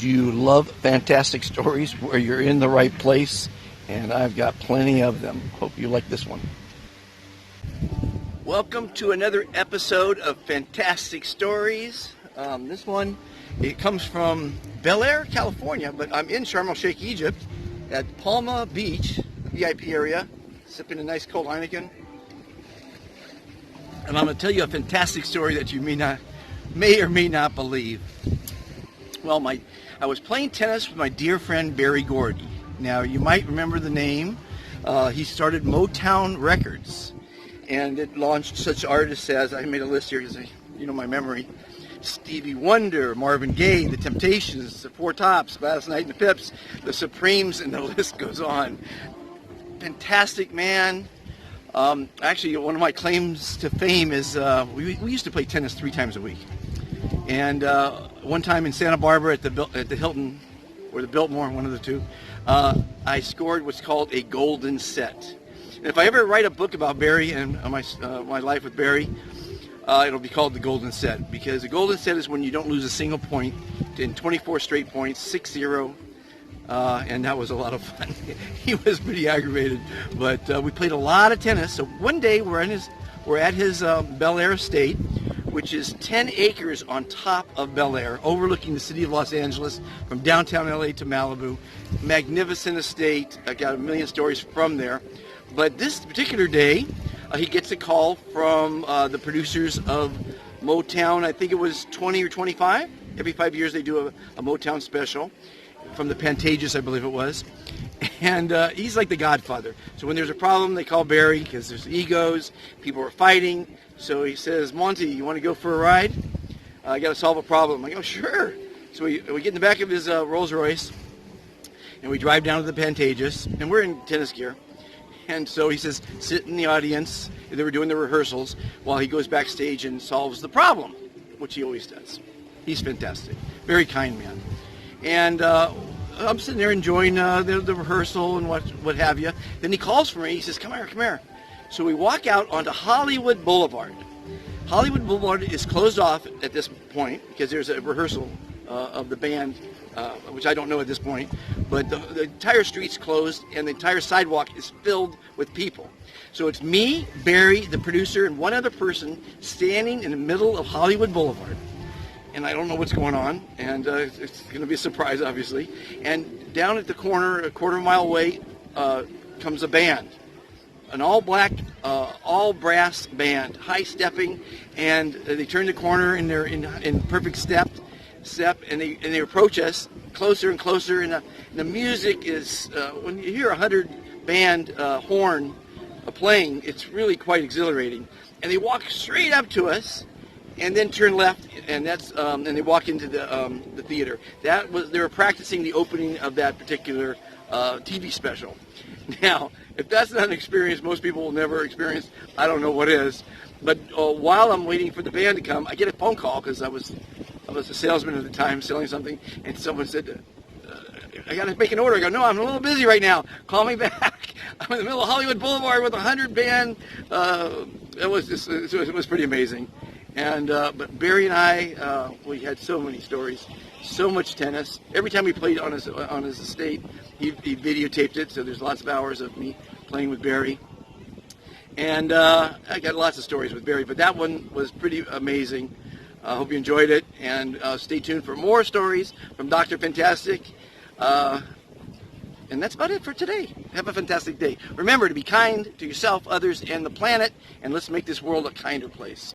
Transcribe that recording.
Do you love fantastic stories where you're in the right place? And I've got plenty of them. Hope you like this one. Welcome to another episode of Fantastic Stories. This one, it comes from Bel Air, California, but I'm in Sharm el-Sheikh, Egypt, at Palma Beach, VIP area, sipping a nice cold Heineken. And I'm going to tell you a fantastic story that you may or may not believe. Well, I was playing tennis with my dear friend Barry Gordy. Now, you might remember the name. He started Motown Records, and it launched such artists as, I made a list here because you know my memory, Stevie Wonder, Marvin Gaye, The Temptations, The Four Tops, Gladys Knight and the Pips, The Supremes, and the list goes on. Fantastic man. Actually, one of my claims to fame is we used to play tennis 3 times a week. And one time in Santa Barbara at the Hilton, or the Biltmore, one of the two, I scored what's called a golden set. And if I ever write a book about Barry and my life with Barry, it'll be called the golden set, because the golden set is when you don't lose a single point in 24 straight points, 6-0. And that was a lot of fun. He was pretty aggravated, but we played a lot of tennis. So one day we're at his Bel Air estate, which is 10 acres on top of Bel Air, overlooking the city of Los Angeles from downtown LA to Malibu. Magnificent estate. I got a million stories from there. But this particular day, he gets a call from the producers of Motown. I think it was 20 or 25. Every 5 years they do a Motown special. From the Pantages, I believe it was. And he's like the godfather. So when there's a problem, they call Barry because there's egos, people are fighting. So he says, Monty, you want to go for a ride? I got to solve a problem. I go, sure. So we get in the back of his Rolls Royce, and we drive down to the Pantages, and we're in tennis gear. And so he says, sit in the audience. They were doing the rehearsals while he goes backstage and solves the problem, which he always does. He's fantastic. Very kind man. And I'm sitting there enjoying the rehearsal and what have you. Then he calls for me. He says, come here. So we walk out onto Hollywood Boulevard. Hollywood Boulevard is closed off at this point because there's a rehearsal of the band, which I don't know at this point. But the entire street's closed and the entire sidewalk is filled with people. So it's me, Barry, the producer, and one other person standing in the middle of Hollywood Boulevard. And I don't know what's going on, and it's going to be a surprise, obviously. And down at the corner, a quarter mile away, comes a band, an all-black, all-brass band, high-stepping, and they turn the corner, and they're in perfect step, and they approach us closer and closer, and the music is, when you hear 100-band horn playing, it's really quite exhilarating. And they walk straight up to us, and then turn left, and and they walk into the theater. They were practicing the opening of that particular TV special. Now, if that's not an experience most people will never experience, I don't know what is. But while I'm waiting for the band to come, I get a phone call because I was a salesman at the time selling something, and someone said, I got to make an order. I go, no, I'm a little busy right now. Call me back. I'm in the middle of Hollywood Boulevard with 100 band. It was pretty amazing. And but Barry and I, we had so many stories, so much tennis. Every time we played on his estate, he videotaped it. So there's lots of hours of me playing with Barry. And I got lots of stories with Barry, but that one was pretty amazing. I hope you enjoyed it, and stay tuned for more stories from Dr. Fantastic. And that's about it for today. Have a fantastic day. Remember to be kind to yourself, others, and the planet, and let's make this world a kinder place.